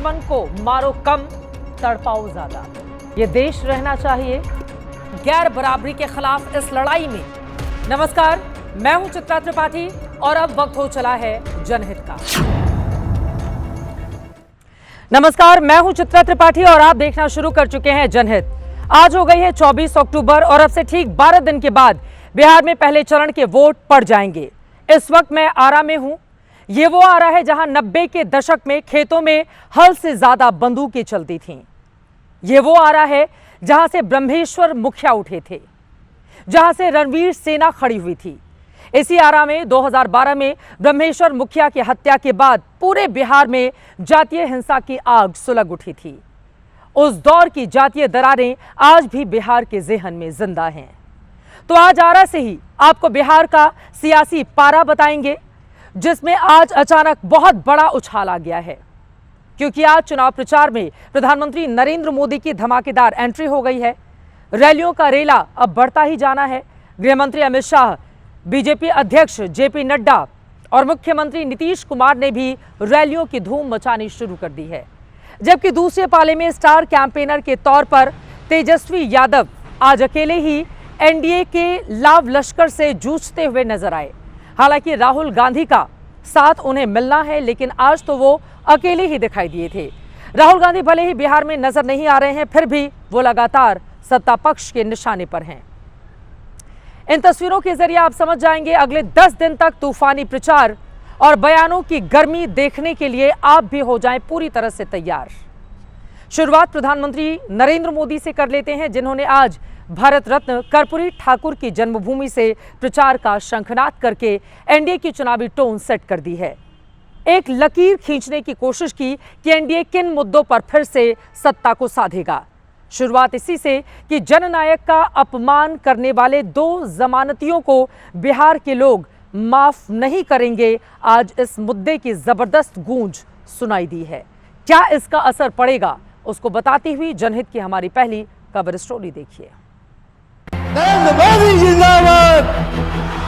दुश्मन को मारो कम, तड़पाओ ज्यादा। ये देश रहना चाहिए गैर बराबरी के खिलाफ इस लड़ाई में। नमस्कार, मैं हूं चित्रा त्रिपाठी और अब वक्त हो चला है जनहित का। नमस्कार, मैं हूं चित्रा त्रिपाठी और आप देखना शुरू कर चुके हैं जनहित। आज हो गई है 24 अक्टूबर और अब से ठीक 12 दिन के बाद बिहार में पहले चरण के वोट पड़ जाएंगे। इस वक्त मैं आरा में हूं। ये वो आरा है जहां 90 के दशक में खेतों में हल से ज्यादा बंदूकें चलती थीं। ये वो आरा है जहां से ब्रह्मेश्वर मुखिया उठे थे, जहां से रणवीर सेना खड़ी हुई थी। इसी आरा में 2012 में ब्रह्मेश्वर मुखिया की हत्या के बाद पूरे बिहार में जातीय हिंसा की आग सुलग उठी थी। उस दौर की जातीय दरारें आज भी बिहार के ज़हन में जिंदा हैं। तो आज आरा से ही आपको बिहार का सियासी पारा बताएंगे, जिसमें आज अचानक बहुत बड़ा उछाल आ गया है, क्योंकि आज चुनाव प्रचार में प्रधानमंत्री नरेंद्र मोदी की धमाकेदार एंट्री हो गई है। रैलियों का रेला अब बढ़ता ही जाना है। गृहमंत्री अमित शाह, बीजेपी अध्यक्ष जेपी नड्डा और मुख्यमंत्री नीतीश कुमार ने भी रैलियों की धूम मचानी शुरू कर दी है। जबकि दूसरे पाले में स्टार कैंपेनर के तौर पर तेजस्वी यादव आज अकेले ही एनडीए के लाव लश्कर से जूझते हुए नजर आए। हालांकि राहुल गांधी का साथ उन्हें मिलना है, लेकिन आज तो वो अकेले ही दिखाई दिए थे। राहुल गांधी भले ही बिहार में नजर नहीं आ रहे हैं, फिर भी वो लगातार सत्ता पक्ष के निशाने पर हैं। इन तस्वीरों के जरिए आप समझ जाएंगे अगले 10 दिन तक तूफानी प्रचार और बयानों की गर्मी देखने के लिए आप भी हो जाएं पूरी तरह से तैयार। शुरुआत प्रधानमंत्री नरेंद्र मोदी से कर लेते हैं, जिन्होंने आज भारत रत्न कर्पूरी ठाकुर की जन्मभूमि से प्रचार का शंखनाद करके एनडीए की चुनावी टोन सेट कर दी है। एक लकीर खींचने की कोशिश की कि एनडीए किन मुद्दों पर फिर से सत्ता को साधेगा। शुरुआत इसी से कि जननायक का अपमान करने वाले 2 जमानतियों को बिहार के लोग माफ नहीं करेंगे। आज इस मुद्दे की जबरदस्त गूंज सुनाई दी है। क्या इसका असर पड़ेगा, उसको बताती हुई जनहित की हमारी पहली कवर स्टोरी देखिए। नरेंद्र मोदी जिंदाबाद,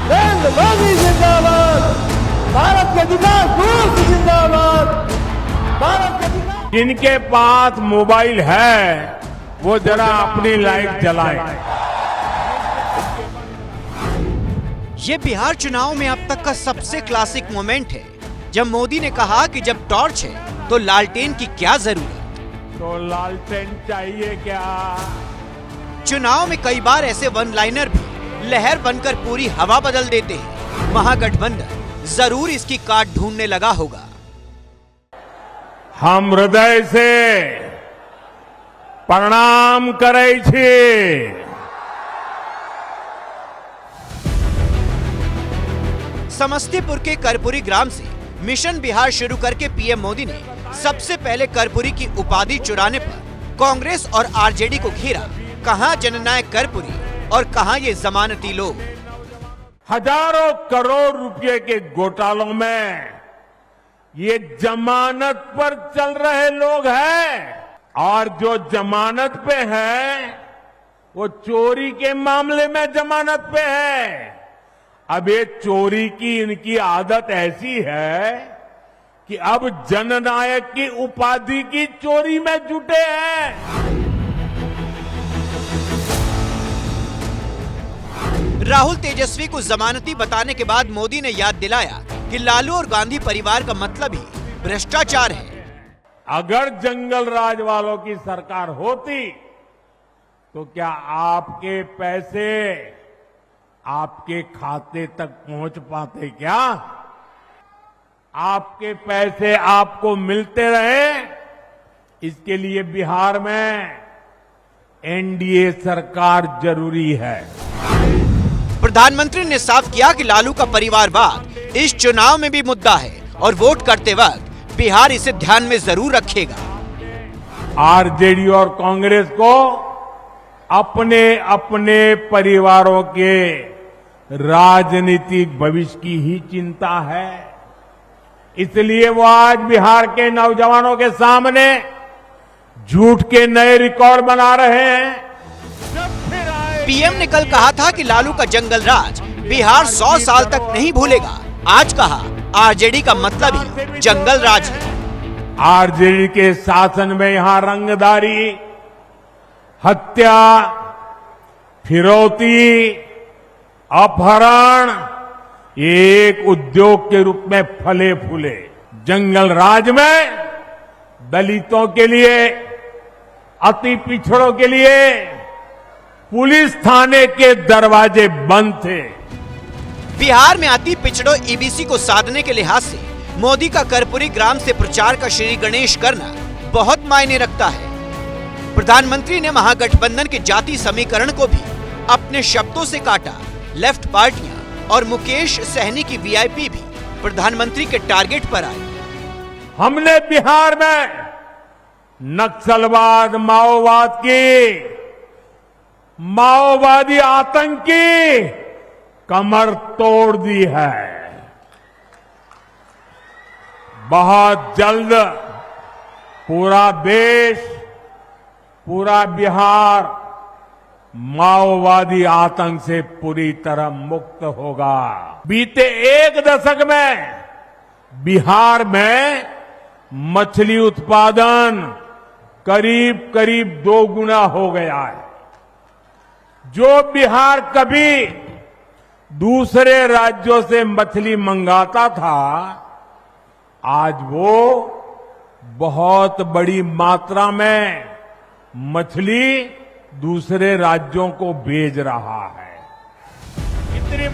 नरेंद्र मोदी जिंदाबाद, भारत के विकास दूत जिंदाबाद, भारत के विकास। जिनके पास मोबाइल है वो जरा अपनी लाइट जलाएं। ये बिहार चुनाव में अब तक का सबसे क्लासिक मोमेंट है, जब मोदी ने कहा कि जब टॉर्च है तो लालटेन की क्या जरूरत। तो लालटेन चाहिए क्या? चुनाव में कई बार ऐसे वन लाइनर भी लहर बनकर पूरी हवा बदल देते हैं। महागठबंधन जरूर इसकी काट ढूंढने लगा होगा। हम हृदय से प्रणाम करै छी। समस्तीपुर के कर्पूरी ग्राम से मिशन बिहार शुरू करके पीएम मोदी ने सबसे पहले कर्पूरी की उपाधि चुराने पर कांग्रेस और आरजेडी को घेरा। कहां जननायक कर्पूरी और कहां ये जमानती लोग। हजारों करोड़ रुपए के घोटालों में ये जमानत पर चल रहे लोग हैं, और जो जमानत पे है वो चोरी के मामले में जमानत पे है। अब ये चोरी की इनकी आदत ऐसी है कि अब जननायक की उपाधि की चोरी में जुटे हैं। राहुल तेजस्वी को जमानती बताने के बाद मोदी ने याद दिलाया कि लालू और गांधी परिवार का मतलब ही भ्रष्टाचार है। अगर जंगल राज वालों की सरकार होती तो क्या आपके पैसे आपके खाते तक पहुंच पाते? क्या आपके पैसे आपको मिलते रहे? इसके लिए बिहार में एनडीए सरकार जरूरी है। प्रधानमंत्री ने साफ किया कि लालू का परिवारवाद इस चुनाव में भी मुद्दा है और वोट करते वक्त बिहार इसे ध्यान में जरूर रखेगा। आरजेडी और कांग्रेस को अपने अपने परिवारों के राजनीतिक भविष्य की ही चिंता है। इसलिए वो आज बिहार के नौजवानों के सामने झूठ के नए रिकॉर्ड बना रहे हैं। पीएम ने कल कहा था कि लालू का जंगल राज बिहार 100 साल तक नहीं भूलेगा। आज कहा आरजेडी का मतलब ही जंगल राज है। आरजेडी के शासन में यहां रंगदारी, हत्या, फिरौती, अपहरण एक उद्योग के रूप में फले फूले। जंगल राज में दलितों के लिए, अति पिछड़ों के लिए पुलिस थाने के दरवाजे बंद थे। बिहार में अति पिछड़ों ईबीसी को साधने के लिहाज से मोदी का कर्पूरी ग्राम से प्रचार का श्री गणेश करना बहुत मायने रखता है। प्रधानमंत्री ने महागठबंधन के जाति समीकरण को भी अपने शब्दों से काटा। लेफ्ट पार्टियां और मुकेश सहनी की वीआईपी भी प्रधानमंत्री के टारगेट पर आई। हमने बिहार में नक्सलवाद, माओवादी आतंक की कमर तोड़ दी है। बहुत जल्द पूरा देश, पूरा बिहार माओवादी आतंक से पूरी तरह मुक्त होगा। बीते एक दशक में बिहार में मछली उत्पादन करीब करीब 2 गुना हो गया है। जो बिहार कभी दूसरे राज्यों से मछली मंगाता था, आज वो बहुत बड़ी मात्रा में मछली दूसरे राज्यों को भेज रहा है।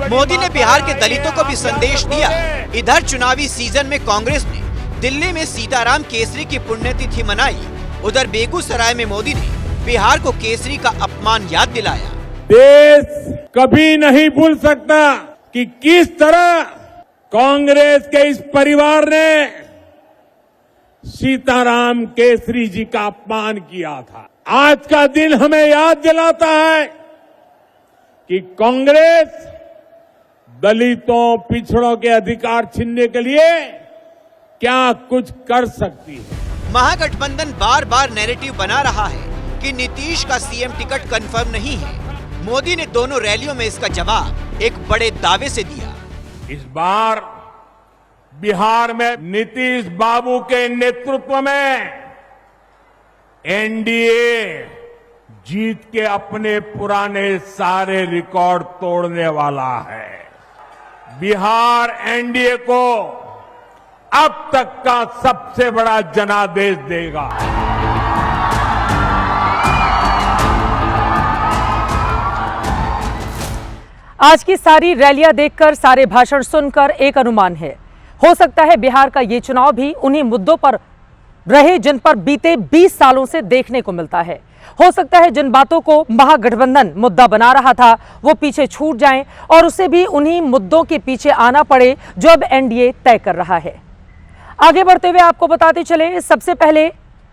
मोदी ने बिहार के दलितों को भी संदेश दिया। इधर चुनावी सीजन में कांग्रेस ने दिल्ली में सीताराम केसरी की पुण्यतिथि मनाई। उधर बेगूसराय में मोदी ने बिहार को केसरी का अपमान याद दिलाया। देश कभी नहीं भूल सकता कि किस तरह कांग्रेस के इस परिवार ने सीताराम केसरी जी का अपमान किया था। आज का दिन हमें याद दिलाता है कि कांग्रेस दलितों, पिछड़ों के अधिकार छीनने के लिए क्या कुछ कर सकती है। महागठबंधन बार बार नैरेटिव बना रहा है कि नीतीश का सीएम टिकट कंफर्म नहीं है। मोदी ने दोनों रैलियों में इसका जवाब एक बड़े दावे से दिया। इस बार बिहार में नीतीश बाबू के नेतृत्व में एनडीए जीत के अपने पुराने सारे रिकॉर्ड तोड़ने वाला है। बिहार एनडीए को अब तक का सबसे बड़ा जनादेश देगा। आज की सारी रैलियां देखकर, सारे भाषण सुनकर एक अनुमान है, हो सकता है बिहार का ये चुनाव भी उन्हीं मुद्दों पर रहे जिन पर बीते 20 सालों से देखने को मिलता है। हो सकता है जिन बातों को महागठबंधन मुद्दा बना रहा था वो पीछे छूट जाएं और उसे भी उन्हीं मुद्दों के पीछे आना पड़े जो अब एनडीए तय कर रहा है। आगे बढ़ते हुए आपको बताते चले, सबसे पहले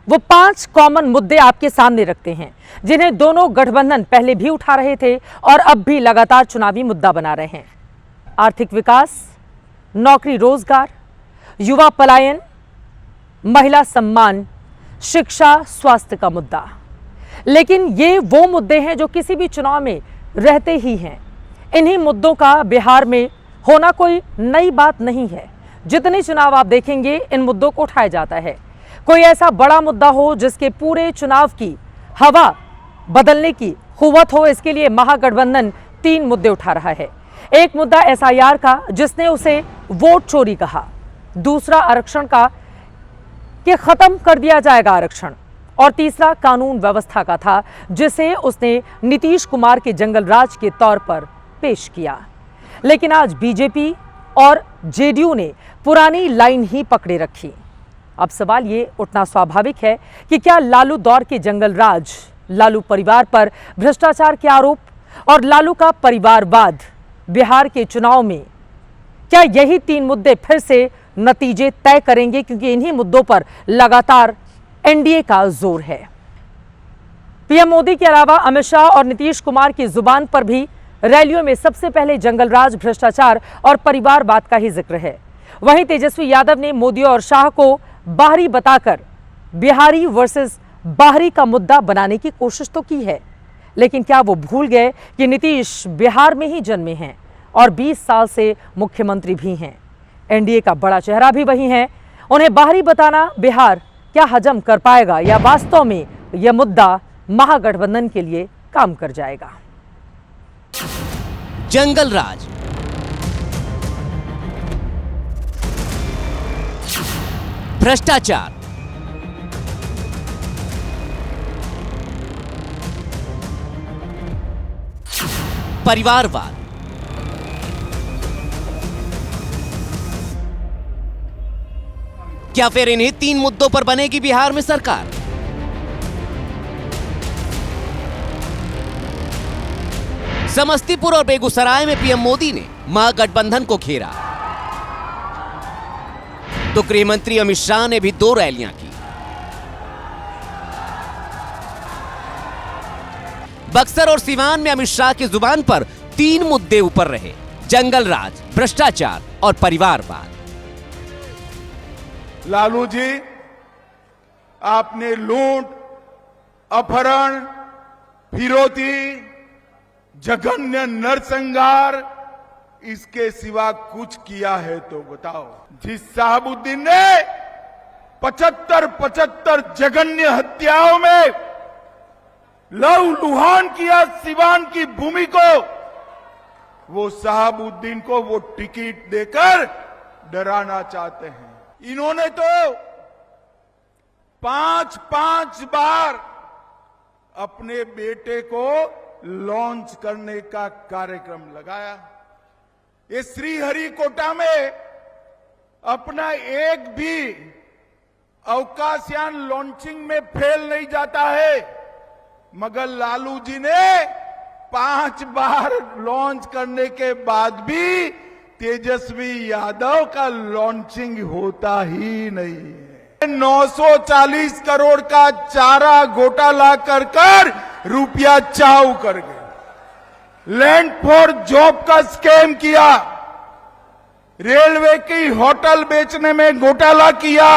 वो 5 कॉमन मुद्दे आपके सामने रखते हैं जिन्हें दोनों गठबंधन पहले भी उठा रहे थे और अब भी लगातार चुनावी मुद्दा बना रहे हैं। आर्थिक विकास, नौकरी रोजगार, युवा पलायन, महिला सम्मान, शिक्षा, स्वास्थ्य का मुद्दा। लेकिन ये वो मुद्दे हैं जो किसी भी चुनाव में रहते ही हैं। इन्हीं मुद्दों का बिहार में होना कोई नई बात नहीं है। जितने चुनाव आप देखेंगे इन मुद्दों को उठाया जाता है। कोई ऐसा बड़ा मुद्दा हो जिसके पूरे चुनाव की हवा बदलने की कुव्वत हो, इसके लिए महागठबंधन 3 मुद्दे उठा रहा है। एक मुद्दा एसआईआर का, जिसने उसे वोट चोरी कहा। दूसरा आरक्षण का कि खत्म कर दिया जाएगा आरक्षण। और तीसरा कानून व्यवस्था का था, जिसे उसने नीतीश कुमार के जंगल राज के तौर पर पेश किया। लेकिन आज बीजेपी और जेडीयू ने पुरानी लाइन ही पकड़े रखी। अब सवाल ये उठना स्वाभाविक है कि क्या लालू दौर के जंगल राज, लालू परिवार पर भ्रष्टाचार के आरोप और लालू का परिवारवाद बिहार के चुनाव में, क्या यही 3 मुद्दे फिर से नतीजे तय करेंगे? क्योंकि इन्हीं मुद्दों पर लगातार एनडीए का जोर है। पीएम मोदी के अलावा अमित शाह और नीतीश कुमार की जुबान पर भी रैलियों में सबसे पहले जंगलराज, भ्रष्टाचार और परिवारवाद का ही जिक्र है। वहीं तेजस्वी यादव ने मोदी और शाह को बाहरी बताकर बिहारी वर्सेस बाहरी का मुद्दा बनाने की कोशिश तो की है। लेकिन क्या वो भूल गए कि नीतीश बिहार में ही जन्मे हैं और 20 साल से मुख्यमंत्री भी हैं। एनडीए का बड़ा चेहरा भी वही है उन्हें बाहरी बताना बिहार क्या हजम कर पाएगा या वास्तव में यह मुद्दा महागठबंधन के लिए काम कर जाएगा। जंगल राज, भ्रष्टाचार, परिवारवाद, क्या फिर इन्हीं 3 मुद्दों पर बनेगी बिहार में सरकार? समस्तीपुर और बेगूसराय में पीएम मोदी ने महागठबंधन को घेरा, तो गृह मंत्री अमित शाह ने भी 2 रैलियां की। बक्सर और सीवान में अमित शाह की जुबान पर 3 मुद्दे ऊपर रहे, जंगल राज, भ्रष्टाचार और परिवारवाद। लालू जी, आपने लूट, अपहरण, फिरौती, जघन्य नरसंहार, इसके सिवा कुछ किया है तो बताओ। जिस शहाबुद्दीन ने 75 जघन्य हत्याओं में लहूलुहान किया सिवान की भूमि को, वो शहाबुद्दीन को वो टिकट देकर डराना चाहते हैं। इन्होंने तो 5 बार अपने बेटे को लॉन्च करने का कार्यक्रम लगाया। ये श्रीहरिकोटा में अपना एक भी अवकाशयान लॉन्चिंग में फेल नहीं जाता है, मगर लालू जी ने 5 बार लॉन्च करने के बाद भी तेजस्वी यादव का लॉन्चिंग होता ही नहीं है। 940 करोड़ का चारा घोटाला कर रुपया चाऊ कर गए। लैंड फॉर जॉब का स्कैम किया, रेलवे की होटल बेचने में घोटाला किया,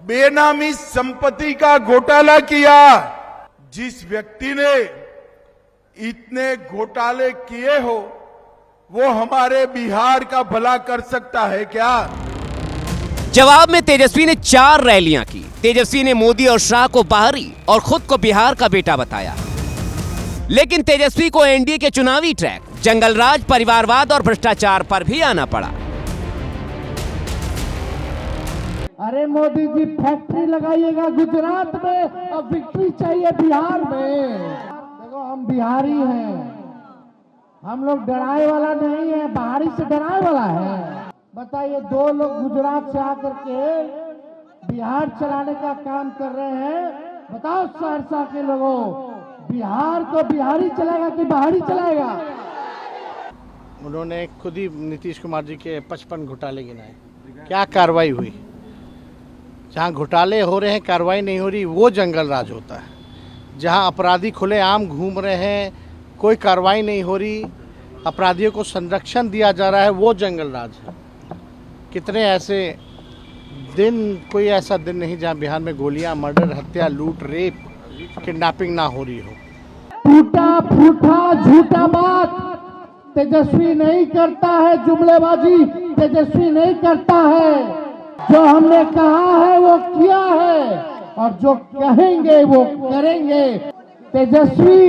बेनामी संपत्ति का घोटाला किया। जिस व्यक्ति ने इतने घोटाले किए हो, वो हमारे बिहार का भला कर सकता है क्या? जवाब में तेजस्वी ने 4 रैलियां की। तेजस्वी ने मोदी और शाह को बाहरी और खुद को बिहार का बेटा बताया, लेकिन तेजस्वी को एनडीए के चुनावी ट्रैक जंगल राज, परिवारवाद और भ्रष्टाचार पर भी आना पड़ा। अरे मोदी जी, फैक्ट्री लगाइएगा गुजरात में, अब विक्ट्री चाहिए बिहार में। देखो, हम बिहारी हैं, हम लोग डराए वाला नहीं है, बाहरी से डराए वाला है। बताइए, 2 लोग गुजरात से आकर के बिहार चलाने का काम कर रहे हैं। बताओ सहरसा के लोगों, बिहार को बिहारी चलाएगा कि बाहरी चलाएगा? उन्होंने खुद ही नीतीश कुमार जी के 55 घोटाले गिनाए। क्या कार्रवाई हुई? जहां घोटाले हो रहे हैं, कार्रवाई नहीं हो रही, वो जंगल राज होता है। जहां अपराधी खुलेआम घूम रहे हैं, कोई कार्रवाई नहीं हो रही, अपराधियों को संरक्षण दिया जा रहा है, वो जंगल राज है। कितने ऐसे दिन, कोई ऐसा दिन नहीं जहां बिहार में गोलियां, मर्डर, हत्या, लूट, रेप, किडनैपिंग ना हो रही हो। टूटा फूटा झूठा बात तेजस्वी नहीं करता है, जुमलेबाजी तेजस्वी नहीं करता है। जो हमने कहा है वो किया है, और जो कहेंगे वो करेंगे। तेजस्वी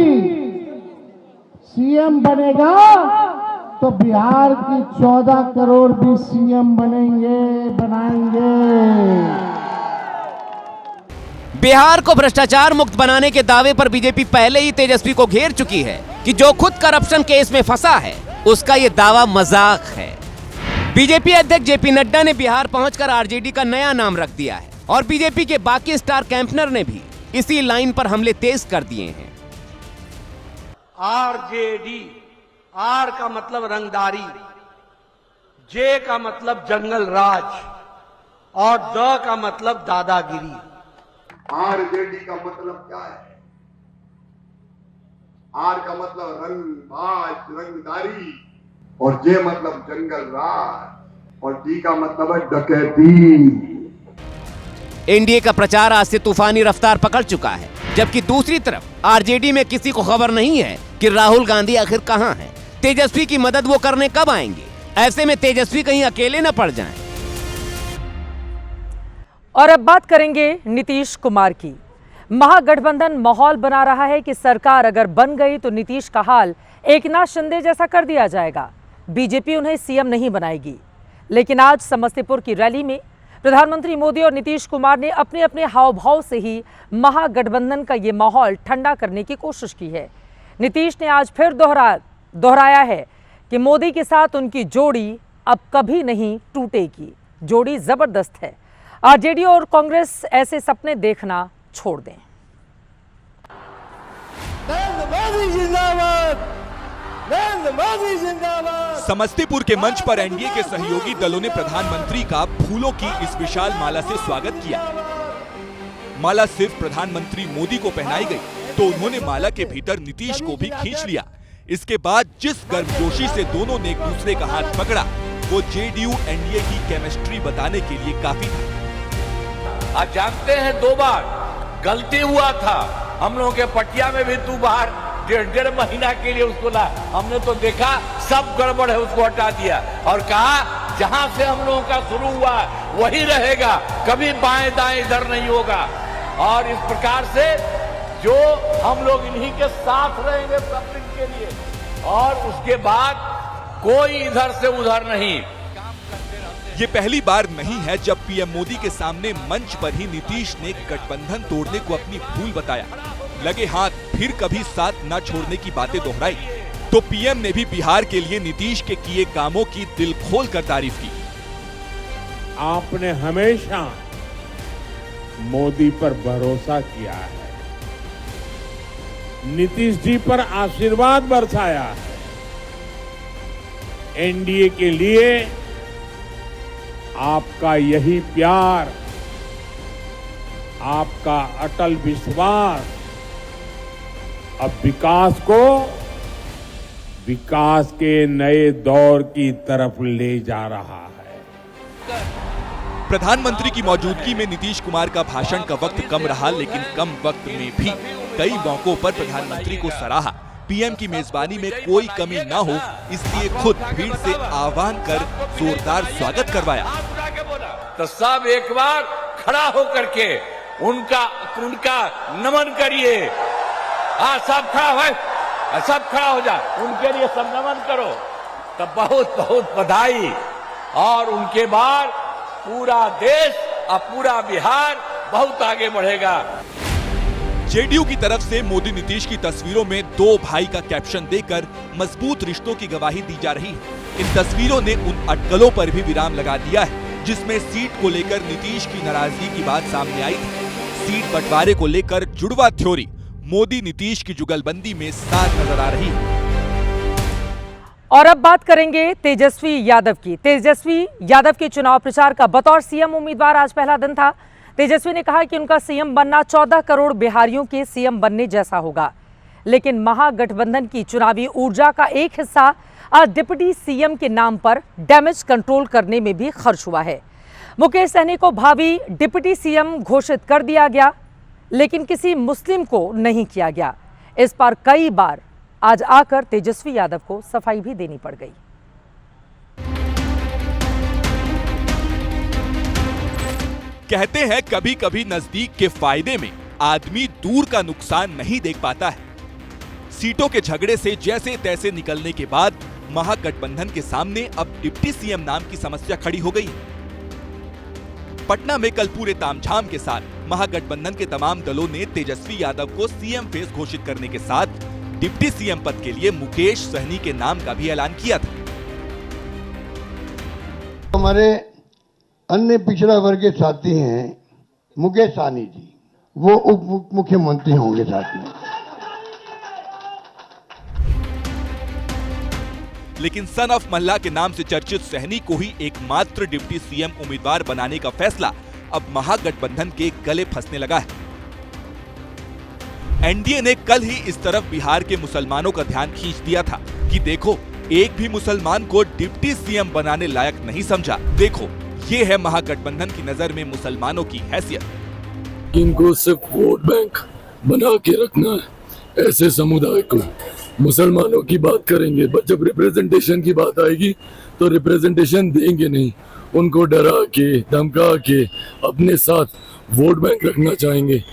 सीएम बनेगा तो बिहार की 14 करोड़ भी सीएम बनाएंगे। बिहार को भ्रष्टाचार मुक्त बनाने के दावे पर बीजेपी पहले ही तेजस्वी को घेर चुकी है कि जो खुद करप्शन केस में फंसा है, उसका ये दावा मजाक है। बीजेपी अध्यक्ष जेपी नड्डा ने बिहार पहुंचकर आरजेडी का नया नाम रख दिया है, और बीजेपी के बाकी स्टार कैंपेनर ने भी इसी लाइन पर हमले तेज कर दिए हैं। आरजेडी, आर का मतलब रंगदारी, जे का मतलब जंगल राज, और द का मतलब दादागिरी। आरजेडी का मतलब क्या है? आर का मतलब रंगबाज, रंगदारी, और जे मतलब जंगल राज, और डी का मतलब है डकैती। एनडीए का प्रचार आज से तूफानी रफ्तार पकड़ चुका है, जबकि दूसरी तरफ आरजेडी में किसी को खबर नहीं है कि राहुल गांधी आखिर कहां हैं। तेजस्वी की मदद वो करने कब आएंगे? ऐसे में तेजस्वी कहीं अकेले न पड़ जाएं। और अब बात करेंगे नीतीश कुमार की। महागठबंधन माहौल बना रहा है कि सरकार अगर बन गई तो नीतीश का हाल एकनाथ शिंदे जैसा कर दिया जाएगा। बीजेपी उन्हें सीएम नहीं बनाएगी। लेकिन आज समस्तीपुर की रैली में प्रधानमंत्री मोदी और नीतीश कुमार ने अपने अपने हाव भाव से ही महागठबंधन का ये माहौल ठंडा करने की कोशिश की है। नीतीश ने आज फिर दोहराया है कि मोदी के साथ उनकी जोड़ी अब कभी नहीं टूटेगी। जोड़ी जबरदस्त है। आरजेडी और कांग्रेस ऐसे सपने देखना छोड़ दें। समस्तीपुर के मंच पर एनडीए के सहयोगी दलों ने प्रधानमंत्री का फूलों की इस विशाल माला से स्वागत किया। माला सिर्फ प्रधानमंत्री मोदी को पहनाई गई तो उन्होंने माला के भीतर नीतीश को भी खींच लिया। इसके बाद जिस गर्मजोशी से दोनों ने एक दूसरे का हाथ पकड़ा वो जेडीयू एनडीए की केमिस्ट्री बताने के लिए काफी था। आज जानते हैं 2 बार गलती हुआ था। हम लोगों के पटिया में भी 2 बार 1.5 महीना के लिए उसको ला, हमने तो देखा सब गड़बड़ है, उसको हटा दिया और कहा जहां से हम लोगों का शुरू हुआ वही रहेगा, कभी बाएं दाएं इधर नहीं होगा। और इस प्रकार से जो हम लोग इन्हीं के साथ रहेंगे सब दिन के लिए, और उसके बाद कोई इधर से उधर नहीं। ये पहली बार नहीं है जब पीएम मोदी के सामने मंच पर ही नीतीश ने गठबंधन तोड़ने को अपनी भूल बताया। लगे हाथ फिर कभी साथ न छोड़ने की बातें दोहराई तो पीएम ने भी बिहार के लिए नीतीश के किए कामों की दिल खोल कर तारीफ की। आपने हमेशा मोदी पर भरोसा किया है, नीतीश जी पर आशीर्वाद बरसाया है। एनडीए के लिए आपका यही प्यार, आपका अटल विश्वास अब विकास के नए दौर की तरफ ले जा रहा है। प्रधानमंत्री की मौजूदगी में नीतीश कुमार का भाषण का वक्त कम रहा, लेकिन कम वक्त में भी कई मौकों पर प्रधानमंत्री को सराहा। पीएम की मेजबानी में कोई कमी न हो इसलिए खुद भीड़ से आह्वान कर जोरदार स्वागत करवाया। तो सब एक बार खड़ा होकर के उनका नमन करिए। सब खड़ा हो, सब खड़ा हो जा, उनके लिए सब नमन करो। तो बहुत बहुत बधाई। और उनके बाद पूरा देश और पूरा बिहार बहुत आगे बढ़ेगा। जेडीयू की तरफ से मोदी नीतीश की तस्वीरों में 2 भाई का कैप्शन देकर मजबूत रिश्तों की गवाही दी जा रही है। इन तस्वीरों ने उन अटकलों पर भी विराम लगा दिया है जिसमें सीट को लेकर नीतीश की नाराजगी की बात सामने आई थी। सीट बंटवारे को लेकर जुड़वा थ्योरी मोदी नीतीश की जुगलबंदी में साफ नजर आ रही है। और अब बात करेंगे तेजस्वी यादव की। तेजस्वी यादव के चुनाव प्रचार का बतौर सीएम उम्मीदवार आज पहला दिन था। तेजस्वी ने कहा कि उनका सीएम बनना 14 करोड़ बिहारियों के सीएम बनने जैसा होगा। लेकिन महागठबंधन की चुनावी ऊर्जा का एक हिस्सा आज डिप्टी सीएम के नाम पर डैमेज कंट्रोल करने में भी खर्च हुआ है। मुकेश सहनी को भावी डिप्टी सीएम घोषित कर दिया गया, लेकिन किसी मुस्लिम को नहीं किया गया। इस पर कई बार आज आकर तेजस्वी यादव को सफाई भी देनी पड़ गई। कहते हैं कभी कभी नजदीक के फायदे में आदमी दूर का नुकसान नहीं देख पाता है। सीटों के झगड़े से जैसे तैसे निकलने के बाद महागठबंधन के सामने अब डिप्टी सीएम नाम की समस्या खड़ी हो गई। पटना में कल पूरे तामझाम के साथ महागठबंधन के तमाम दलों ने तेजस्वी यादव को सीएम फेस घोषित करने के साथ डिप्टी सीएम पद के लिए मुकेश सहनी के नाम का भी ऐलान किया था। हमारे अन्य पिछड़ा वर्ग के साथी हैं मुकेश सहनी जी, वो उप मुख्यमंत्री होंगे साथ में। लेकिन सन ऑफ मल्ला के नाम से चर्चित सहनी को ही एकमात्र डिप्टी सीएम उम्मीदवार बनाने का फैसला अब महागठबंधन के गले फंसने लगा है। एनडीए ने कल ही इस तरफ बिहार के मुसलमानों का ध्यान खींच दिया था कि देखो एक भी मुसलमान को डिप्टी सीएम बनाने लायक नहीं समझा। देखो ये है महागठबंधन की नजर में मुसलमानों की हैसियत। इनको सिर्फ वोट बैंक बना के रखना है, ऐसे समुदाय को। मुसलमानों की बात करेंगे, जब रिप्रेजेंटेशन की बात आएगी तो रिप्रेजेंटेशन देंगे नहीं। उनको डरा के धमका के अपने साथ वोट बैंक रखना चाहेंगे।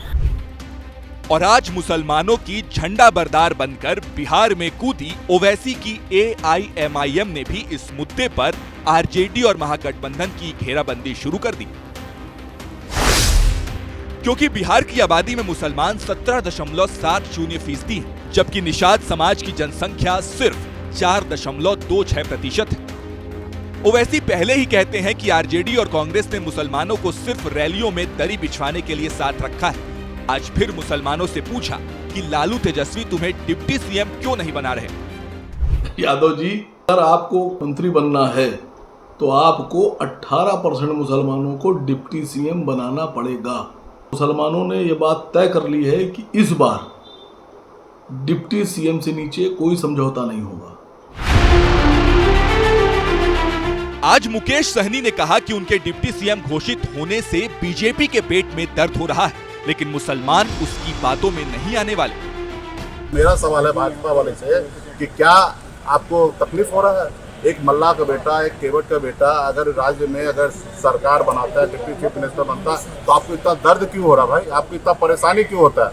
और आज मुसलमानों की झंडा बरदार बनकर बिहार में कूदी ओवैसी की AIMIM ने भी इस मुद्दे पर आरजेडी और महागठबंधन की घेराबंदी शुरू कर दी, क्योंकि बिहार की आबादी में मुसलमान 17.70% है, जबकि निषाद समाज की जनसंख्या सिर्फ 4.26% है। ओवैसी पहले ही कहते हैं कि आरजेडी और कांग्रेस ने मुसलमानों को सिर्फ रैलियों में दरी बिछवाने के लिए साथ रखा है। आज फिर मुसलमानों से पूछा कि लालू तेजस्वी तुम्हें डिप्टी सीएम क्यों नहीं बना रहे? यादव जी, अगर आपको मंत्री बनना है तो आपको 18% मुसलमानों को डिप्टी सीएम बनाना पड़ेगा। मुसलमानों ने यह बात तय कर ली है कि इस बार डिप्टी सीएम से नीचे कोई समझौता नहीं होगा। आज मुकेश सहनी ने कहा कि उनके डिप्टी सीएम घोषित होने से बीजेपी के पेट में दर्द हो रहा है, लेकिन मुसलमान उसकी बातों में नहीं आने वाले। मेरा सवाल है भाजपा वाले से कि क्या आपको तकलीफ हो रहा है? एक मल्ला का बेटा, एक केवट का बेटा अगर राज्य में अगर सरकार बनाता है, डिप्टी चीफ मिनिस्टर बनता है, तो आपको इतना दर्द क्यों हो रहा भाई? आपको इतना परेशानी क्यों होता है?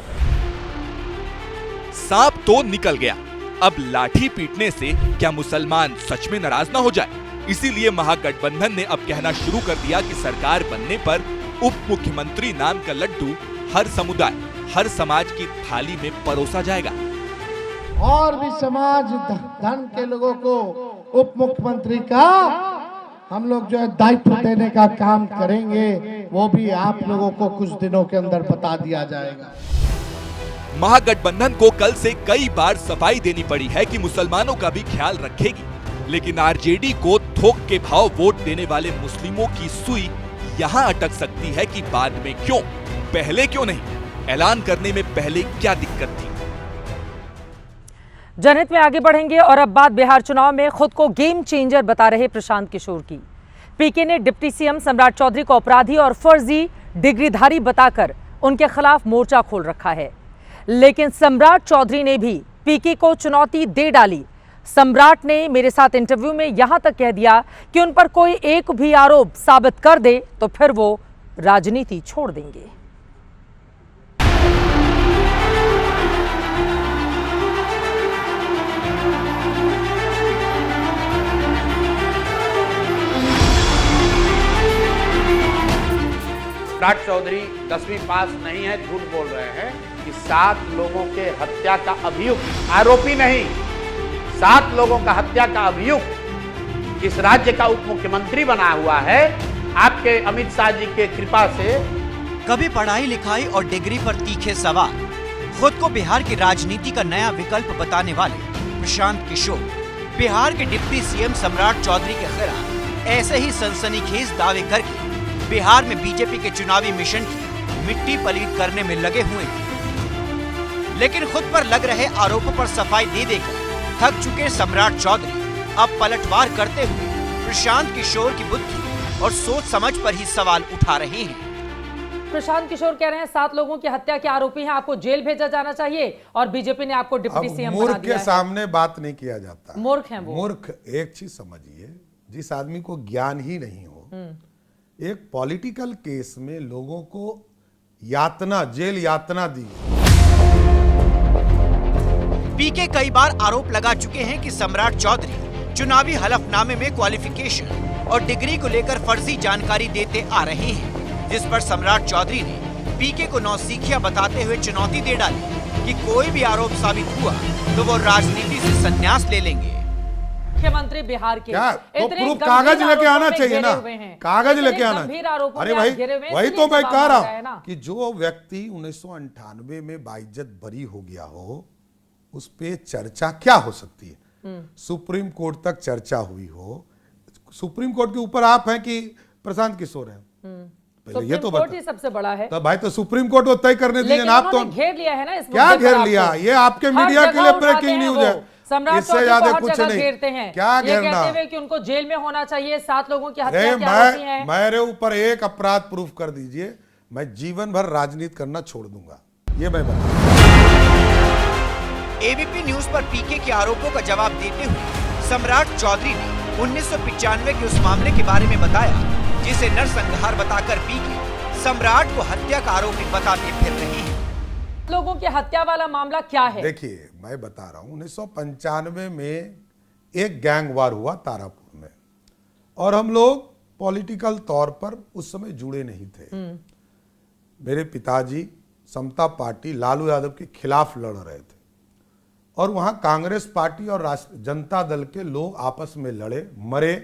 सांप तो निकल गया, अब लाठी पीटने से क्या मुसलमान सच में नाराज ना हो जाए? इसीलिए महागठबंधन ने अब कहना शुरू कर दिया कि सरकार बनने पर उप मुख्यमंत्री नाम का लड्डू हर समुदाय, हर समाज की थाली में परोसा जाएगा। और भी समाज धन के लोगों को उप मुख्यमंत्री का हम लोग जो है दायित्व देने का काम करेंगे, वो भी आप लोगों को कुछ दिनों के अंदर बता दिया जाएगा। महागठबंधन को कल से कई बार सफाई देनी पड़ी है कि मुसलमानों का भी ख्याल रखेगी, लेकिन आरजेडी को थोक के भाव वोट देने वाले मुस्लिमों की सुई यहाँ अटक सकती है कि बाद में क्यों, पहले क्यों नहीं? ऐलान करने में पहले क्या दिक्कत थी? जनहित में आगे बढ़ेंगे और अब बात बिहार चुनाव में खुद को गेम चेंजर बता रहे प्रशांत किशोर की। पीके ने डिप्टी सीएम सम्राट चौधरी को अपराधी और फर्जी डिग्रीधारी बताकर उनके खिलाफ मोर्चा खोल रखा है, लेकिन सम्राट चौधरी ने भी पीके को चुनौती दे डाली। सम्राट ने मेरे साथ इंटरव्यू में यहां तक कह दिया कि उन पर कोई एक भी आरोप साबित कर दे तो फिर वो राजनीति छोड़ देंगे। सम्राट चौधरी 10वीं पास नहीं है, झूठ बोल रहे हैं कि 7 लोगों के हत्या का अभियुक्त, आरोपी नहीं, 7 लोगों का हत्या का अभियुक्त इस राज्य का उप मुख्यमंत्री बना हुआ है आपके अमित शाह जी के कृपा से। कभी पढ़ाई लिखाई और डिग्री पर तीखे सवाल, खुद को बिहार की राजनीति का नया विकल्प बताने वाले प्रशांत किशोर बिहार के डिप्टी सीएम सम्राट चौधरी के खिलाफ ऐसे ही सनसनीखेज दावे करके बिहार में बीजेपी के चुनावी मिशन की मिट्टी पलीत करने में लगे हुए हैं। लेकिन खुद पर लग रहे आरोपों पर सफाई दे देकर थक चुके सम्राट चौधरी अब पलटवार करते हुए प्रशांत किशोर की बुद्धि और सोच समझ पर ही सवाल उठा रहे हैं। प्रशांत किशोर कह रहे हैं 7 लोगों की हत्या के आरोपी हैं, आपको जेल भेजा जाना चाहिए और बीजेपी ने आपको डिप्टी सीएम बना दिया है। मूर्ख के सामने बात नहीं किया जाता। मूर्ख हैं वो। मूर्ख, एक चीज समझिए, जिस आदमी को ज्ञान ही नहीं हो, एक पॉलिटिकल केस में लोगों को यातना, जेल यातना दी। पीके कई बार आरोप लगा चुके हैं कि सम्राट चौधरी चुनावी हलफनामे में क्वालिफिकेशन और डिग्री को लेकर फर्जी जानकारी देते आ रहे हैं, जिस पर सम्राट चौधरी ने पीके को नौसिखिया बताते हुए चुनौती दे डाली कि कोई भी आरोप साबित हुआ तो वो राजनीति से संन्यास ले लेंगे। मुख्यमंत्री बिहार के क्या तो प्रूफ कागज लेके आना चाहिए ना, कागज लेके आना। अरे भाई, वही तो मैं कह रहा हूं कि जो व्यक्ति 1998 में बाइज्जत बरी हो गया हो, उस पे चर्चा क्या हो सकती है? सुप्रीम कोर्ट तक चर्चा हुई हो। सुप्रीम कोर्ट के ऊपर आप हैं कि प्रशांत किशोर हैं? पहले ये तो बता। सबसे बड़ा है तो भाई तो सुप्रीम कोर्ट वो तय करने दीजिए ना। आप तो घेर लिया है ना इस क्या घेर लिया? ये आपके मीडिया के लिए ब्रेकिंग न्यूज है, इससे ज्यादा कुछ नहीं। घेरते हैं क्या घेरना? कहते हुए कि उनको जेल में होना चाहिए, 7 लोगों की हत्या के आरोपी हैं। मेरे ऊपर एक अपराध प्रूफ कर दीजिए, मैं जीवन भर राजनीति करना छोड़ दूंगा, ये मैं बता। एबीपी न्यूज पर पीके के आरोपों का जवाब देते हुए सम्राट चौधरी ने 1995 के उस मामले के बारे में बताया जिसे नरसंहार बताकर पीके सम्राट को हत्या का आरोपी बताते फिर रही है। लोगों की हत्या वाला मामला क्या है? देखिए, मैं बता रहा हूँ, 1995 में एक गैंग वार हुआ तारापुर में, और हम लोग पॉलिटिकल तौर पर उस समय जुड़े नहीं थे। मेरे पिताजी समता पार्टी लालू यादव के खिलाफ लड़ रहे थे, और वहां कांग्रेस पार्टी और जनता दल के लोग आपस में लड़े, मरे,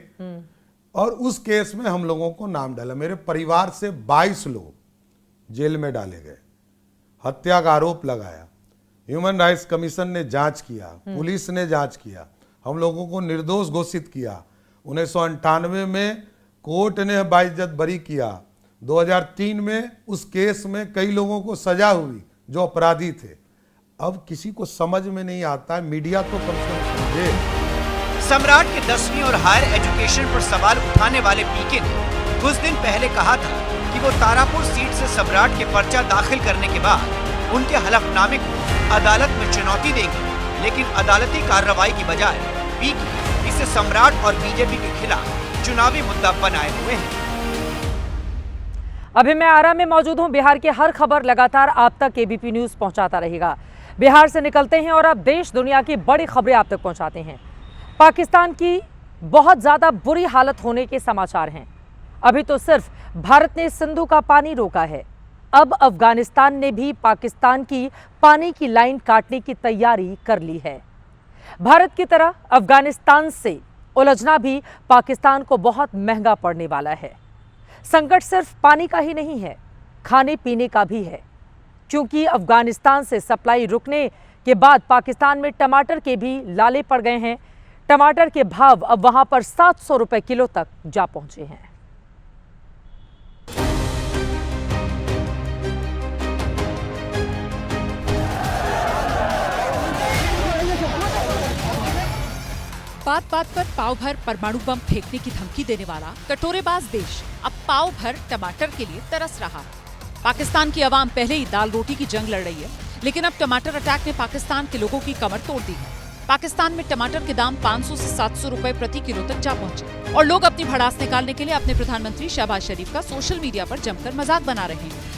और उस केस में हम लोगों को नाम डाला। मेरे परिवार से 22 लोग जेल में डाले गए, हत्या का आरोप लगाया। ह्यूमन राइट्स कमीशन ने जांच किया, पुलिस ने जांच किया, हम लोगों को निर्दोष घोषित किया। 1998 में कोर्ट ने बाइज्जत बरी किया। 2003 में उस केस में कई लोगों को सजा हुई जो अपराधी थे। अब किसी को समझ में नहीं आता है, मीडिया तो कम से कम समझे। सम्राट के 10वीं और हायर एजुकेशन पर सवाल उठाने वाले पीके ने कुछ दिन पहले कहा था कि वो तारापुर सीट से सम्राट के पर्चा दाखिल करने के बाद उनके हलफनामे को अदालत में चुनौती देंगे, लेकिन अदालती कार्रवाई की बजाय पीके इसे सम्राट और बीजेपी के खिलाफ चुनावी मुद्दा बनाए हुए हैं। अभी मैं आरा में मौजूद हूं। बिहार की हर खबर लगातार आप तक एबीपी न्यूज पहुंचाता रहेगा। बिहार से निकलते हैं और अब देश दुनिया की बड़ी खबरें आप तक पहुंचाते हैं। पाकिस्तान की बहुत ज्यादा बुरी हालत होने के समाचार हैं। अभी तो सिर्फ भारत ने सिंधु का पानी रोका है, अब अफगानिस्तान ने भी पाकिस्तान की पानी की लाइन काटने की तैयारी कर ली है। भारत की तरह अफगानिस्तान से उलझना भी पाकिस्तान को बहुत महंगा पड़ने वाला है। संकट सिर्फ पानी का ही नहीं है, खाने पीने का भी है, क्योंकि अफगानिस्तान से सप्लाई रुकने के बाद पाकिस्तान में टमाटर के भी लाले पड़ गए हैं। टमाटर के भाव अब वहां पर 700 रुपए किलो तक जा पहुंचे हैं। बात बात पर पाव भर परमाणु बम फेंकने की धमकी देने वाला कटोरेबाज देश अब पाव भर टमाटर के लिए तरस रहा है। पाकिस्तान की आवाम पहले ही दाल रोटी की जंग लड़ रही है, लेकिन अब टमाटर अटैक ने पाकिस्तान के लोगों की कमर तोड़ दी है। पाकिस्तान में टमाटर के दाम 500 से 700 रुपए प्रति किलो तक जा पहुंचे और लोग अपनी भड़ास निकालने के लिए अपने प्रधानमंत्री शहबाज शरीफ का सोशल मीडिया पर जमकर मजाक बना रहे हैं।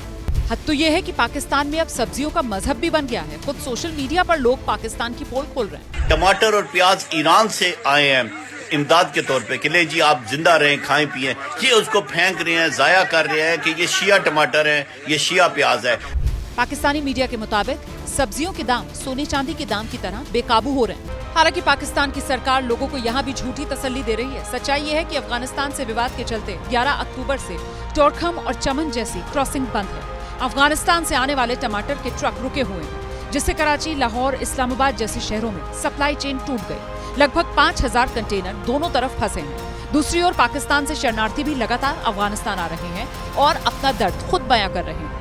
हद तो ये है कि पाकिस्तान में अब सब्जियों का मजहब भी बन गया है। खुद सोशल मीडिया पर लोग पाकिस्तान की पोल खोल रहे हैं। टमाटर और प्याज ईरान से आए हैं इमदाद के तौर पे कि ले जी आप जिंदा रहें, खाएं पिएं, ये उसको फेंक रहे हैं, जाया कर रहे हैं कि ये शिया टमाटर है, ये शिया प्याज है। पाकिस्तानी मीडिया के मुताबिक सब्जियों के दाम सोने चांदी के दाम की तरह बेकाबू हो रहे हैं। हालांकि पाकिस्तान की सरकार लोगों को यहाँ भी झूठी तसल्ली दे रही है। सच्चाई ये है कि अफगानिस्तान से विवाद के चलते 11 अक्टूबर से टोरखम और चमन जैसी क्रॉसिंग बंद है। अफगानिस्तान से आने वाले टमाटर के ट्रक रुके हुए हैं, जिससे कराची, लाहौर, इस्लामाबाद जैसे शहरों में सप्लाई चेन टूट गई। लगभग 5000 कंटेनर दोनों तरफ फंसे हैं। दूसरी ओर पाकिस्तान से शरणार्थी भी लगातार अफगानिस्तान आ रहे हैं और अपना दर्द खुद बयां कर रहे हैं।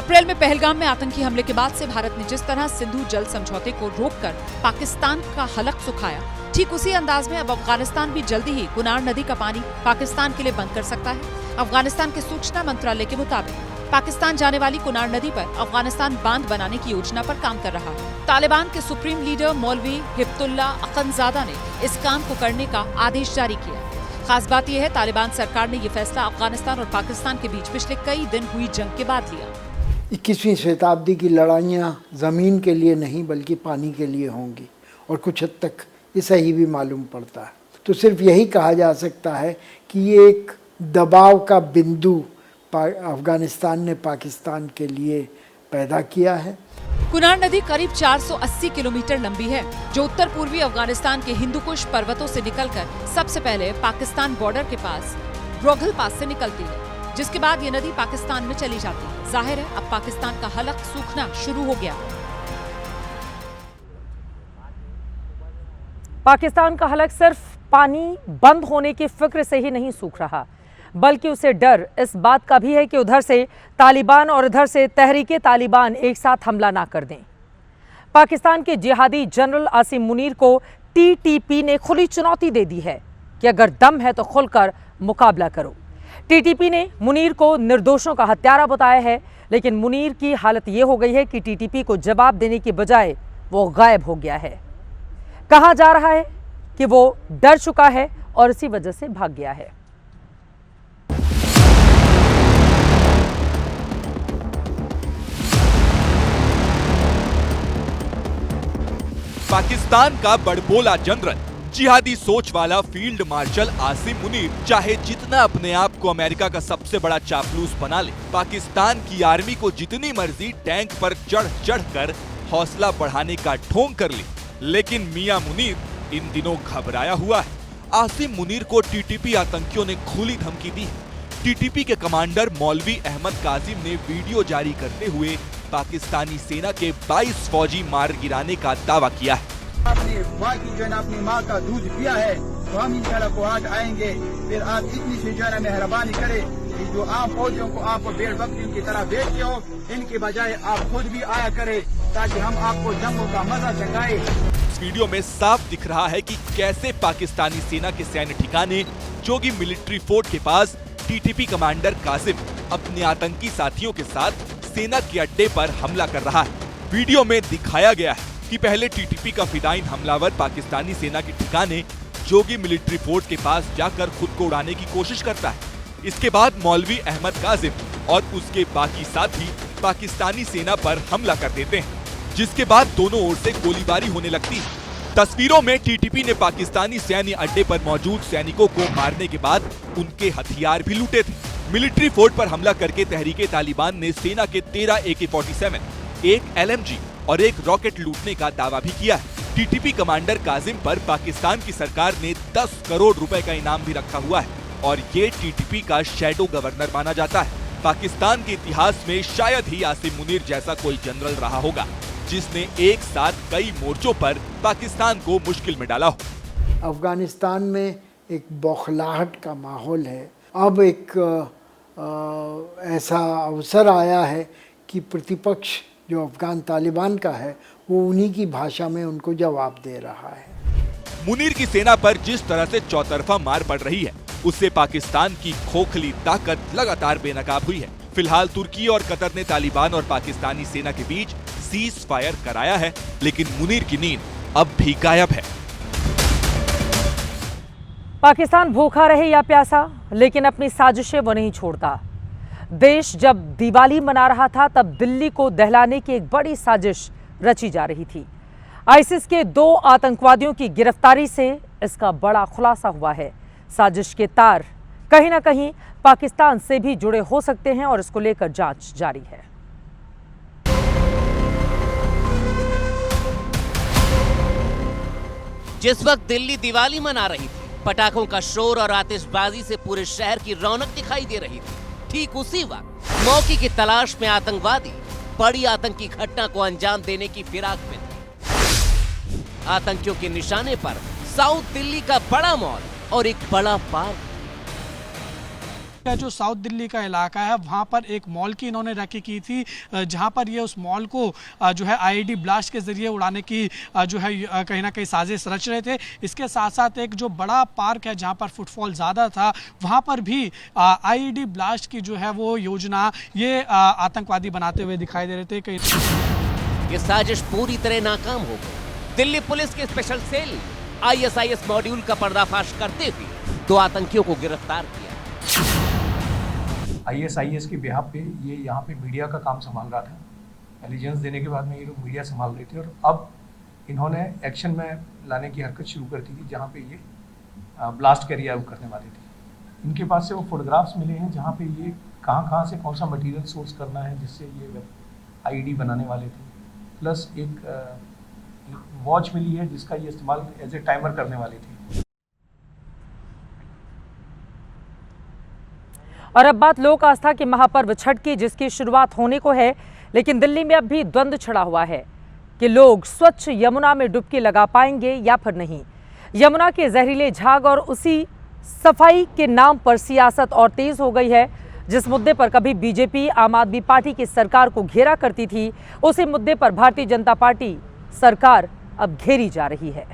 अप्रैल में पहलगाम में आतंकी हमले के बाद से भारत ने जिस तरह सिंधु जल समझौते को रोककर पाकिस्तान का हलक सुखाया, ठीक उसी अंदाज में अब अफगानिस्तान भी जल्दी ही कुनार नदी का पानी पाकिस्तान के लिए बंद कर सकता है। अफगानिस्तान के सूचना मंत्रालय के मुताबिक पाकिस्तान जाने वाली कुनार नदी पर अफगानिस्तान बांध बनाने की योजना पर काम कर रहा है। तालिबान के सुप्रीम लीडर मौलवी हिब्तुल्ला अखंजादा ने इस काम को करने का आदेश जारी किया। खास बात यह है, तालिबान सरकार ने यह फैसला अफगानिस्तान और पाकिस्तान के बीच पिछले कई दिन हुई जंग के बाद लिया। 21वीं शताब्दी की लड़ाइयाँ ज़मीन के लिए नहीं बल्कि पानी के लिए होंगी, और कुछ हद तक ये सही भी मालूम पड़ता है। तो सिर्फ यही कहा जा सकता है कि ये एक दबाव का बिंदु अफगानिस्तान ने पाकिस्तान के लिए पैदा किया है। कुनार नदी करीब 480 किलोमीटर लंबी है, जो उत्तर पूर्वी अफगानिस्तान के हिंदुकुश पर्वतों से निकलकर सबसे पहले पाकिस्तान बॉर्डर के पास रोघल पास से निकलती है, जिसके बाद ये नदी पाकिस्तान में चली जाती है। जाहिर है अब पाकिस्तान का हलक सूखना शुरू हो गया। पाकिस्तान का हलक सिर्फ पानी बंद होने की फिक्र से ही नहीं सूख रहा, बल्कि उसे डर इस बात का भी है कि उधर से तालिबान और इधर से तहरीके तालिबान एक साथ हमला ना कर दें। पाकिस्तान के जिहादी जनरल आसिम मुनीर को टीटीपी ने खुली चुनौती दे दी है कि अगर दम है तो खुलकर मुकाबला करो। टीटीपी ने मुनीर को निर्दोषों का हत्यारा बताया है, लेकिन मुनीर की हालत ये हो गई है कि टीटीपी को जवाब देने की बजाय वो गायब हो गया है। कहा जा रहा है कि वो डर चुका है और इसी वजह से भाग गया है। पाकिस्तान का बड़बोला जनरल, जिहादी सोच वाला फील्ड मार्शल आसिम मुनीर चाहे जितना अपने आप को अमेरिका का सबसे बड़ा चापलूस बना ले, पाकिस्तान की आर्मी को जितनी मर्जी टैंक पर चढ़ चढ़ कर हौसला बढ़ाने का ढोंग कर ले, लेकिन मियां मुनीर इन दिनों घबराया हुआ है। आसिम मुनीर को टीटीपी आतंकियों ने खुली धमकी दी है। टीटीपी के कमांडर मौलवी अहमद काजिम ने वीडियो जारी करते हुए पाकिस्तानी सेना के 22 फौजी मार गिराने का दावा किया है। आपने माँ की जो है अपनी माँ का दूध पिया है तो हम इंशाल्लाह को आज आएंगे। फिर आप इतनी सी जो है मेहरबानी करें कि जो आम फौजियों को आप भेड़ बकरियों की तरह बेचते हो, इनके बजाय आप खुद भी आया करें ताकि हम आपको जंगों का मजा चखाए। इस वीडियो में साफ दिख रहा है कि कैसे पाकिस्तानी सेना के सैन्य ठिकाने जोगी मिलिट्री फोर्ट के पास टीटीपी कमांडर कासिम अपने आतंकी साथियों के साथ सेना के अड्डे पर हमला कर रहा है। वीडियो में दिखाया गया है कि पहले टीटीपी का फिदायीन हमलावर पाकिस्तानी सेना के ठिकाने जोगी मिलिट्री फोर्ट के पास जाकर खुद को उड़ाने की कोशिश करता है। इसके बाद मौलवी अहमद काजिम और उसके बाकी साथी पाकिस्तानी सेना पर हमला कर देते हैं, जिसके बाद दोनों ओर से गोलीबारी होने लगती है। तस्वीरों में टीटीपी ने पाकिस्तानी सैन्य अड्डे पर मौजूद सैनिकों को मारने के बाद उनके हथियार भी लूटे थे। मिलिट्री फोर्ट पर हमला करके तहरीके तालिबान ने सेना के 13 AK-47, एक LMG और एक रॉकेट लूटने का दावा भी किया है। टीटीपी कमांडर काजिम पर पाकिस्तान की सरकार ने 10 करोड़ रुपए का इनाम भी रखा हुआ है और ये टीटीपी का शैडो गवर्नर माना जाता है। पाकिस्तान के इतिहास में शायद ही आसिम मुनीर जैसा कोई जनरल रहा होगा जिसने एक साथ कई मोर्चों पर पाकिस्तान को मुश्किल में डाला हो। अफगानिस्तान में एक बौखलाहट का माहौल है। अब एक ऐसा अवसर आया है कि प्रतिपक्ष जो अफगान तालिबान का है वो उन्हीं की भाषा में उनको जवाब दे रहा है। मुनीर की सेना पर जिस तरह से चौतरफा मार पड़ रही है उससे पाकिस्तान की खोखली ताकत लगातार बेनकाब हुई है। फिलहाल तुर्की और कतर ने तालिबान और पाकिस्तानी सेना के बीच सीज फायर कराया है, लेकिन मुनीर की नींद अब भी गायब है। पाकिस्तान भूखा रहे या प्यासा, लेकिन अपनी साजिशें वो नहीं छोड़ता। देश जब दिवाली मना रहा था तब दिल्ली को दहलाने की एक बड़ी साजिश रची जा रही थी। आईसिस के 2 आतंकवादियों की गिरफ्तारी से इसका बड़ा खुलासा हुआ है। साजिश के तार कहीं ना कहीं पाकिस्तान से भी जुड़े हो सकते हैं और इसको लेकर जांच जारी है। जिस वक्त दिल्ली दिवाली मना रही थी, पटाखों का शोर और आतिशबाजी से पूरे शहर की रौनक दिखाई दे रही थी, ठीक उसी वक्त मौके की तलाश में आतंकवादी बड़ी आतंकी घटना को अंजाम देने की फिराक में थे। आतंकियों के निशाने पर साउथ दिल्ली का बड़ा मॉल और एक बड़ा पार्क। जो साउथ दिल्ली का इलाका है वहाँ पर एक मॉल की इन्होंने रैकी की थी, जहाँ पर ये उस मॉल को जो है आईईडी ब्लास्ट के जरिए उड़ाने की जो है कहीं ना कहीं साजिश रच रहे थे। इसके साथ साथ एक जो बड़ा पार्क है जहाँ पर फुटफॉल ज़्यादा था वहाँ पर भी आईईडी ब्लास्ट की जो है वो योजना ये आतंकवादी बनाते हुए दिखाई दे रहे थे। ये साजिश पूरी तरह नाकाम हो गई। दिल्ली पुलिस के स्पेशल सेल ISIS मॉड्यूल का पर्दाफाश करते हुए 2 आतंकियों को गिरफ्तार किया। ISIS के बिहाफ पे ये यहाँ पे मीडिया का काम संभाल रहा था। इंटेलिजेंस देने के बाद में ये लोग मीडिया संभाल रहे थे और अब इन्होंने एक्शन में लाने की हरकत शुरू कर दी थी जहाँ पे ये ब्लास्ट कैरी आउट करने वाले थे। इनके पास से वो फोटोग्राफ्स मिले हैं जहाँ पे ये कहाँ से कौन सा मटेरियल सोर्स करना है जिससे ये आईडी बनाने वाले थे। प्लस एक वॉच मिली है जिसका ये इस्तेमाल एज ए टाइमर करने वाले थे। और अब बात लोक आस्था के महापर्व छठ की, जिसकी शुरुआत होने को है, लेकिन दिल्ली में अब भी द्वंद्व छिड़ा हुआ है कि लोग स्वच्छ यमुना में डुबकी लगा पाएंगे या फिर नहीं। यमुना के जहरीले झाग और उसी सफाई के नाम पर सियासत और तेज हो गई है। जिस मुद्दे पर कभी बीजेपी आम आदमी पार्टी की सरकार को घेरा करती थी, उसी मुद्दे पर भारतीय जनता पार्टी सरकार अब घेरी जा रही है।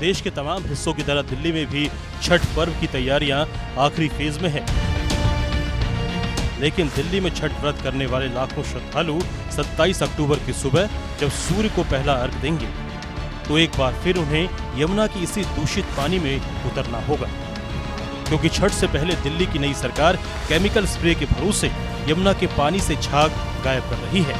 देश के तमाम हिस्सों की तरह दिल्ली में भी छठ पर्व की तैयारियां आखिरी फेज में है। लेकिन दिल्ली में छठ व्रत करने वाले लाखों श्रद्धालु 27 अक्टूबर की सुबह जब सूर्य को पहला अर्घ देंगे तो एक बार फिर उन्हें यमुना की इसी दूषित पानी में उतरना होगा, क्योंकि छठ से पहले दिल्ली की नई सरकार केमिकल स्प्रे के भरोसे यमुना के पानी से झाग गायब कर रही है।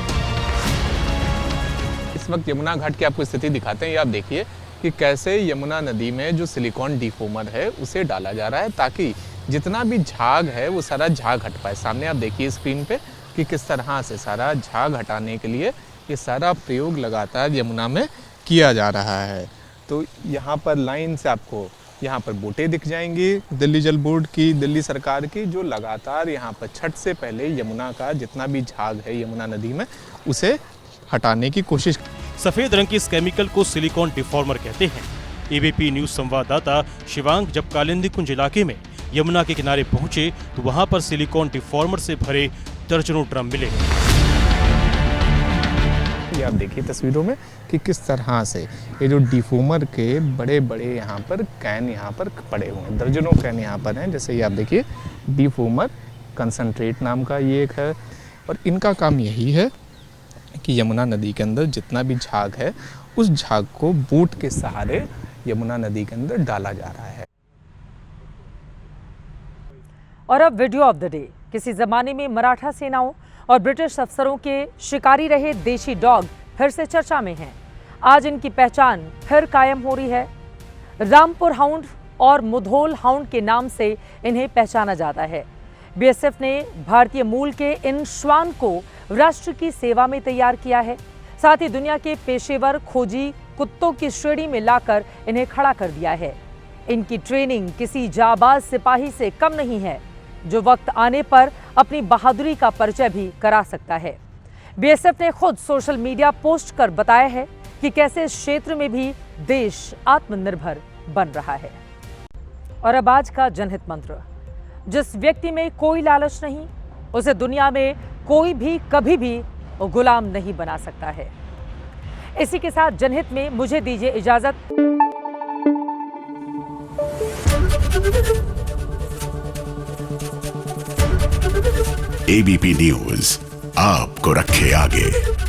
इस वक्त यमुना घाट की आपको स्थिति दिखाते हैं। ये आप देखिए कि कैसे यमुना नदी में जो सिलिकॉन डिफोमर है उसे डाला जा रहा है ताकि जितना भी झाग है वो सारा झाग हट पाए। सामने आप देखिए स्क्रीन पे कि किस तरह से सारा झाग हटाने के लिए ये सारा प्रयोग लगातार यमुना में किया जा रहा है। तो यहाँ पर लाइन से आपको यहाँ पर बोटें दिख जाएंगी दिल्ली जल बोर्ड की, दिल्ली सरकार की, जो लगातार यहाँ पर छठ से पहले यमुना का जितना भी झाग है यमुना नदी में उसे हटाने की कोशिश। सफेद रंग के इस केमिकल को सिलिकॉन डिफॉर्मर कहते हैं। एबीपी न्यूज संवाददाता शिवांग जब कालिंदी कुंज इलाके में यमुना के किनारे पहुंचे तो वहां पर सिलिकॉन डिफॉर्मर से भरे दर्जनों ड्रम मिले। ये आप देखिए तस्वीरों में कि किस तरह से ये जो डिफोमर के बड़े बड़े यहाँ पर कैन यहाँ पर पड़े हुए हैं, दर्जनों कैन यहाँ पर हैं। जैसे ये आप देखिए डिफोमर कंसंट्रेट नाम का ये एक है और इनका काम यही है कि यमुना नदी के अंदर जितना भी झाग है उस झाग को बोट के सहारे यमुना नदी के अंदर डाला जा रहा है। और अब वीडियो ऑफ द डे। किसी जमाने में मराठा सेनाओं और ब्रिटिश अफसरों के शिकारी रहे देशी डॉग फिर से चर्चा में हैं। आज इनकी पहचान फिर कायम हो रही है। रामपुर हाउंड और मुधोल हाउंड के नाम से इन्हें पहचाना जाता है। बीएसएफ ने भारतीय मूल के इन श्वान को राष्ट्र की सेवा में तैयार किया है। साथ ही दुनिया के पेशेवर खोजी कुत्तों की श्रेणी में लाकर इन्हें खड़ा कर दिया है। इनकी ट्रेनिंग किसी जाबाज सिपाही से कम नहीं है, जो वक्त आने पर अपनी बहादुरी का परिचय भी करा सकता है। बीएसएफ ने खुद सोशल मीडिया पोस्ट कर बताया है कि कैसे इस क्षेत्र में भी देश आत्मनिर्भर बन रहा है। और अब आज का जनहित मंत्र। जिस व्यक्ति में कोई लालच नहीं, उसे दुनिया में कोई भी कभी भी गुलाम नहीं बना सकता है। इसी के साथ जनहित में मुझे दीजिए इजाजत। एबीपी न्यूज आपको रखे आगे।